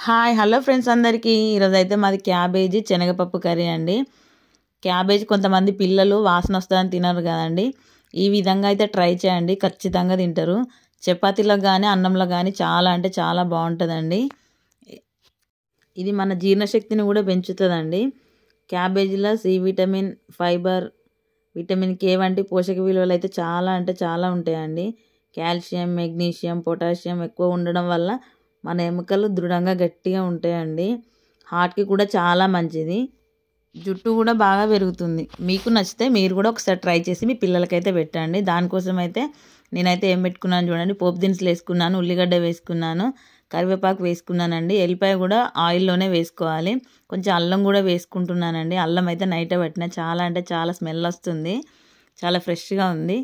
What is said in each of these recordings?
Hi hello friends అందరికీ ఈరోజైతే మాది క్యాబేజీ శనగపప్పు కర్రీ అండి. క్యాబేజీ కొంతమంది పిల్లలు వాసన వస్తుందని తినరు కదండి. ఈ విధంగా అయితే ట్రై చేయండి, ఖచ్చితంగా తింటారు. చపాతీలో కానీ అన్నంలో కానీ చాలా అంటే చాలా బాగుంటుందండి. ఇది మన జీర్ణశక్తిని కూడా పెంచుతుందండి. క్యాబేజీలో C vitamin, fibre, vitamin K వంటి పోషక విలువలు అయితే చాలా అంటే చాలా ఉంటాయండి. కాల్షియం, మెగ్నీషియం, పొటాషియం ఎక్కువ ఉండడం వల్ల మన ఎముకలు దృఢంగా గట్టిగా ఉంటాయండి. హార్ట్కి కూడా చాలా మంచిది, జుట్టు కూడా బాగా పెరుగుతుంది. మీకు నచ్చితే మీరు కూడా ఒకసారి ట్రై చేసి మీ పిల్లలకైతే పెట్టండి. దానికోసం అయితే నేనైతే ఏం పెట్టుకున్నాను చూడండి. పోపు దినుసులు వేసుకున్నాను, ఉల్లిగడ్డ వేసుకున్నాను, కరివేపాకు వేసుకున్నానండి. ఎల్లిపాయ కూడా ఆయిల్లోనే వేసుకోవాలి. కొంచెం అల్లం కూడా వేసుకుంటున్నానండి. అల్లం అయితే నైట్ పెట్టిన చాలా అంటే చాలా స్మెల్ వస్తుంది, చాలా ఫ్రెష్గా ఉంది.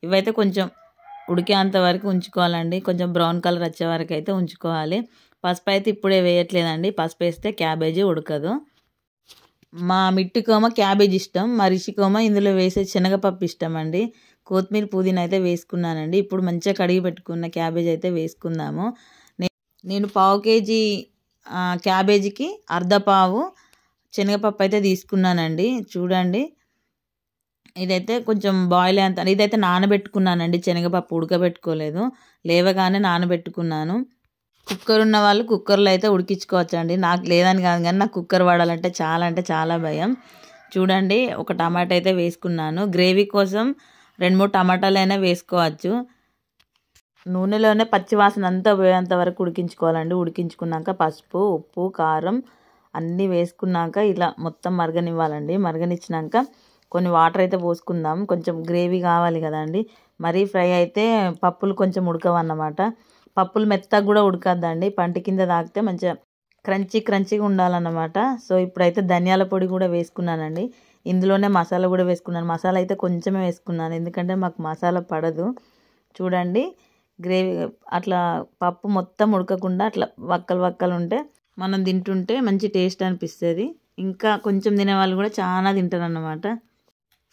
ఇవైతే కొంచెం ఉడికేంత వరకు ఉంచుకోవాలండి. కొంచెం బ్రౌన్ కలర్ వచ్చే వరకు అయితే ఉంచుకోవాలి. పసుపు అయితే ఇప్పుడే వేయట్లేదండి, పసుపు వేస్తే క్యాబేజీ ఉడకదు. మా మిట్టుకోమ క్యాబేజీ ఇష్టం, మా రిషికోమ ఇందులో వేసే శనగపప్పు ఇష్టం అండి. కొత్తిమీర, పుదీనా అయితే వేసుకున్నానండి. ఇప్పుడు మంచిగా కడిగి పెట్టుకున్న క్యాబేజీ అయితే వేసుకుందాము. నేను పావు కేజీ క్యాబేజీకి అర్ధ పావు శనగపప్పు అయితే తీసుకున్నానండి. చూడండి, ఇదైతే కొంచెం బాయిల్ అయ్యేంత, ఇదైతే నానబెట్టుకున్నానండి. శనగపప్పు ఉడకబెట్టుకోలేదు, లేవగానే నానబెట్టుకున్నాను. కుక్కర్ ఉన్న వాళ్ళు కుక్కర్లో అయితే ఉడికించుకోవచ్చు అండి. నాకు లేదని కాదు కానీ నాకు కుక్కర్ వాడాలంటే చాలా అంటే చాలా భయం. చూడండి, ఒక టమాటా అయితే వేసుకున్నాను. గ్రేవీ కోసం 2-3 టమాటాలైనా వేసుకోవచ్చు. నూనెలోనే పచ్చివాసన అంతా పోయేంత వరకు ఉడికించుకోవాలండి. ఉడికించుకున్నాక పసుపు, ఉప్పు, కారం అన్నీ వేసుకున్నాక ఇలా మొత్తం మరగనివ్వాలండి. మరగనిచ్చినాక కొన్ని వాటర్ అయితే పోసుకుందాం. కొంచెం గ్రేవీ కావాలి కదండి. మరీ ఫ్రై అయితే పప్పులు కొంచెం ఉడకవన్నమాట. పప్పులు మెత్తగా కూడా ఉడకద్దండి, పంటి కింద తాకితే మంచిగా క్రంచీగా ఉండాలన్నమాట. సో ఇప్పుడైతే ధనియాల పొడి కూడా వేసుకున్నానండి. ఇందులోనే మసాలా కూడా వేసుకున్నాను. మసాలా అయితే కొంచెమే వేసుకున్నాను, ఎందుకంటే మాకు మసాలా పడదు. చూడండి, గ్రేవీ అట్లా పప్పు మొత్తం ఉడకకుండా అట్లా వక్కలు ఉంటే మనం తింటుంటే మంచి టేస్ట్ అనిపిస్తుంది. ఇంకా కొంచెం తినేవాళ్ళు కూడా చాలా తింటారు అన్నమాట.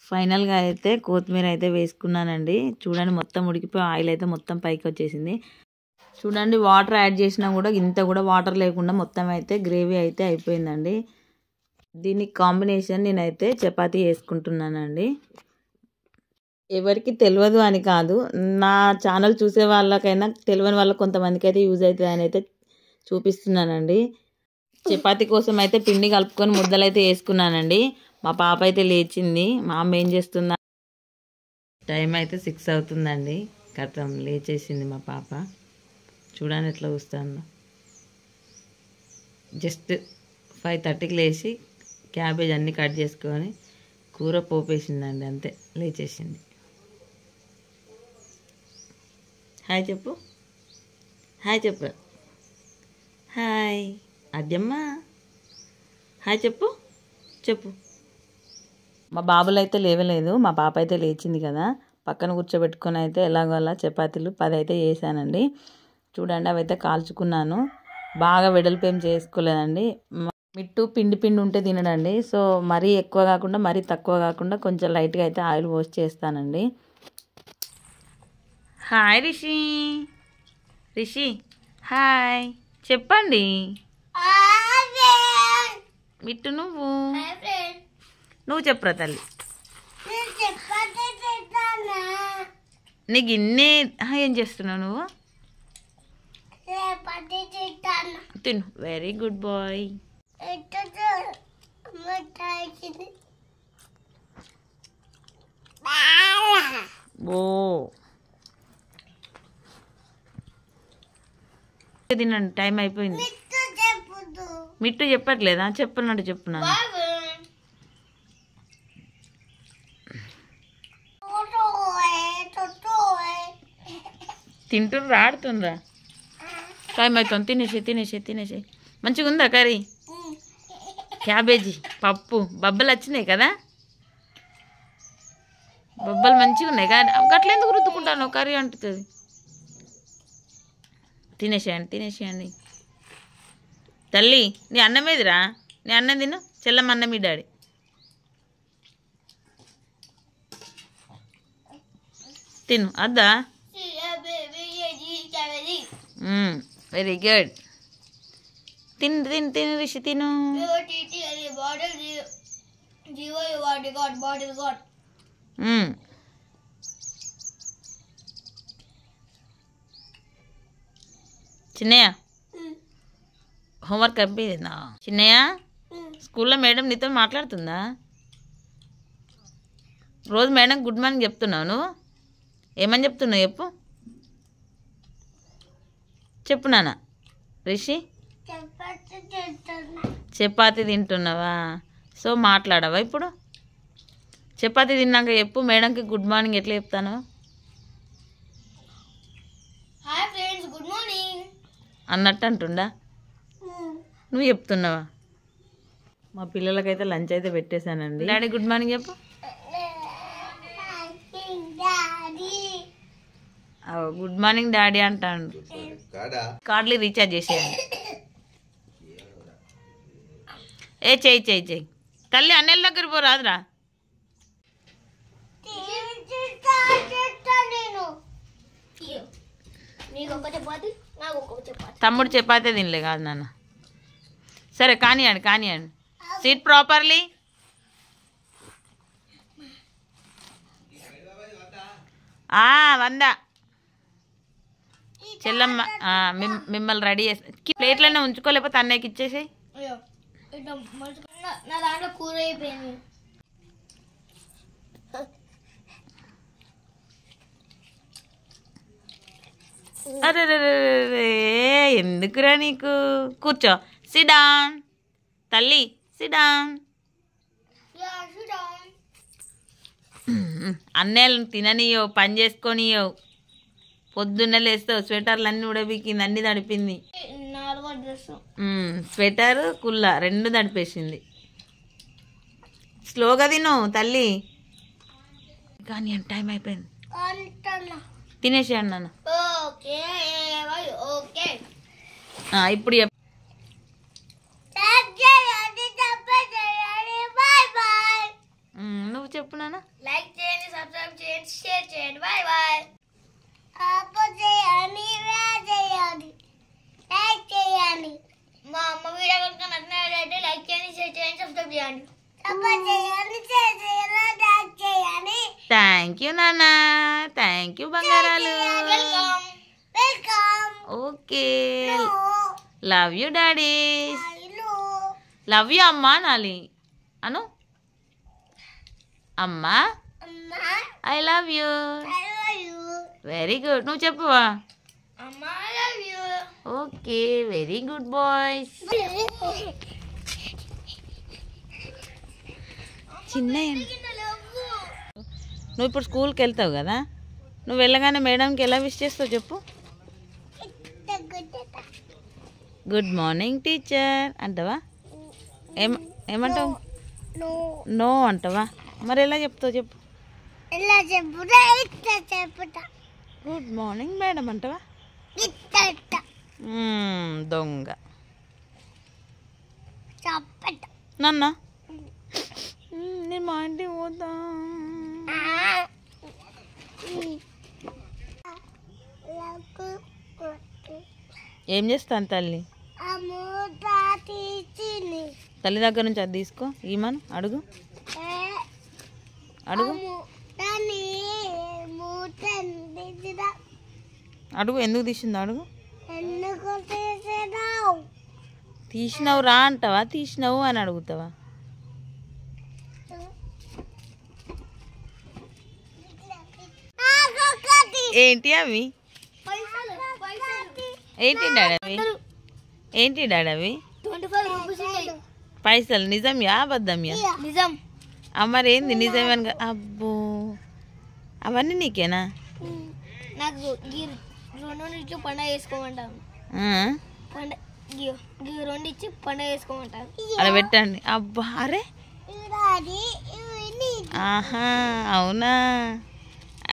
ఫైనల్గా అయితే కొత్తిమీర అయితే వేసుకున్నానండి. చూడండి, మొత్తం ఉడికిపోయి ఆయిల్ అయితే మొత్తం పైకి వచ్చేసింది. చూడండి, వాటర్ యాడ్ చేసినా కూడా ఇంత కూడా వాటర్ లేకుండా మొత్తం అయితే గ్రేవీ అయితే అయిపోయిందండి. దీనికి కాంబినేషన్ నేనైతే చపాతీ వేసుకుంటున్నానండి. ఎవరికి తెలియదు అని కాదు, నా ఛానల్ చూసే వాళ్ళకైనా తెలియని వాళ్ళకి కొంతమందికి అయితే యూజ్ అవుతుంది అని అయితే చూపిస్తున్నానండి. చపాతీ కోసం అయితే పిండి కలుపుకొని ముద్దలు అయితే వేసుకున్నానండి. మా పాప అయితే లేచింది. మా అమ్మ ఏం చేస్తుందా, టైం అయితే 6 అవుతుందండి. కథం లేచేసింది మా పాప. చూడండి ఎట్లా చూస్తాను. జస్ట్ 5:30కి లేచి క్యాబేజ్ అన్నీ కట్ చేసుకొని కూర పోపేసిందండి, అంతే లేచేసింది. హాయ్ చెప్పు, హాయ్ చెప్పు, హాయ్ అద్దెమ్మ, హాయ్ చెప్పు చెప్పు. మా బాబులు అయితే లేవలేదు, మా పాప అయితే లేచింది కదా. పక్కన కూర్చోబెట్టుకొని అయితే ఎలాగో అలా చపాతీలు 10 అయితే వేసానండి. చూడండి, అవి అయితే కాల్చుకున్నాను. బాగా వెడల్పేం చేసుకోలేదండి. మిట్టు పిండి ఉంటే తినడండి. సో మరీ ఎక్కువ కాకుండా మరీ తక్కువ కాకుండా కొంచెం లైట్గా అయితే ఆయిల్ పోసి చేస్తానండి. హాయ్ రిషి హాయ్ చెప్పండి. మిట్టు నువ్వు చెప్పరా తల్లి. నీకు ఇన్నే ఏం చేస్తున్నావు నువ్వు? తిను, వెరీ గుడ్ బాయ్. ఓ తినండి, టైం అయిపోయింది. మిట్టు చెప్పట్లేదా? చెప్పన్నాడు చెప్పున్నాను. తింటుండ్రా, ఆడుతుండ్రా, టైం అవుతుంది. తినేసే. మంచిగా ఉందా కర్రీ? క్యాబేజీ పప్పు బబ్బలు వచ్చినాయి కదా, బొబ్బలు మంచిగా ఉన్నాయి కదా. అట్లా ఎందుకు రుద్దుకుంటాను, కర్రీ అంటుతుంది. తినేసేయండి తల్లి. నీ అన్నం ఏదిరా? నీ అన్నం తిను, చెల్లమ్మ అన్నం మీ డాడీ. తిను అద్దా. Very good. తిను తిను తిను రిషి తిను. చిన్నయ్య హోంవర్క్ అయిపోయిందా? చిన్నయ్య స్కూల్లో మేడం నీతో మాట్లాడుతుందా? రోజు మేడం గుడ్ మార్నింగ్ చెప్తున్నావు నువ్వు? ఏమని చెప్తున్నావు చెప్పు. చెప్పు నాన్న. రిషి చపాతి తింటున్నావా? సో మాట్లాడవా ఇప్పుడు? చపాతి తిన్నాక చెప్పు మేడంకి గుడ్ మార్నింగ్ ఎట్లా చెప్తాను అన్నట్టు అంటుండా? నువ్వు చెప్తున్నావా? మా పిల్లలకైతే లంచ్ అయితే పెట్టేశానండి. డాడీ గుడ్ మార్నింగ్ చెప్పు. గుడ్ మార్నింగ్ డాడీ అంటాడు. కార్డులు రీఛార్జ్ చేసేయండి. ఏ చెయ్యి చెయ్యి చెయ్యి తల్లి. అన్నెల దగ్గర పో రాదురా. తమ్ముడు చపాతే తినలే కాదు నాన్న. సరే కానివ్వండి కానివ్వండి. Seat properly. వందా చెల్లమ్మ మిమ్మల్ని రెడీ చేసి ప్లేట్లనే ఉంచుకోలేకపోతే అన్నయ్యకి ఇచ్చేసి. అరే ఎందుకురా నీకు? కూర్చో. సిడాన్ తల్లి సిడాన్. అన్నయ్యలను తిననియో పని చేసుకొనియో. పొద్దున్నే లేస్తావు స్వెటర్లు అన్నీ ఉడబీకింది, అన్నీ తడిపింది. స్వెటర్ కుల్ల రెండు తడిపేసింది. స్లోగా తిను తల్లి. కానీ టైం అయిపోయింది. తినేసేయండి నాన్న. ఇప్పుడు నువ్వు చెప్పు నాన్న. లైక్ చేయండి, సబ్స్క్రైబ్ చేయండి, షేర్ చేయండి. Bye bye. మా అమ్మ వీడియో కనుక నచ్చినట్లయితే లైక్ చేయండి, షేర్ చేయండి, సబ్స్క్రైబ్ చేయండి. థ్యాంక్ యూ నాన్న. థ్యాంక్ యూ బంగారాలు. Okay. Love you daddy. Love you అమ్మా నాలి అను. అమ్మా I love you. Very good. నువ్వు చెప్పువా. Okay very good boys. చిన్నయ్య నువ్వు ఇప్పుడు స్కూల్కి వెళ్తావు కదా, నువ్వు వెళ్ళగానే మేడంకి ఎలా విష్ చేస్తావు చెప్పు. గుడ్ మార్నింగ్ టీచర్ అంటావా? ఏమంటావు? నో అంటావా? మరి ఎలా చెప్తావు చెప్పు. గుడ్ మార్నింగ్ మేడం అంటావా? దొంగ నాన్న. నేను మా ఇంటికి పోతా. ఏం చేస్తాను తల్లి? తల్లి దగ్గర నుంచి అది తీసుకో. ఈమను అడుగు అడుగు అడుగు. ఎందుకు తీసిందో అడుగు. తీసినావు రా అంటావా, తీసినావు అని అడుగుతావా? ఏంటి అవి? ఏంటి డాడీ అవి? ఏంటి డాడీ అవి? పైసలు నిజంయా అబద్ధంయా? నిజం. మరి ఏంది నిజమేనగా? అబ్బో అవన్నీ నీకేనా? నాకు రెండు ఇచ్చి పండగ చేసుకోమంటాను. రెండు ఇచ్చి పండగ చేసుకోమంటాను. అలా పెట్టండి. అబ్బా అరే ఆహా అవునా.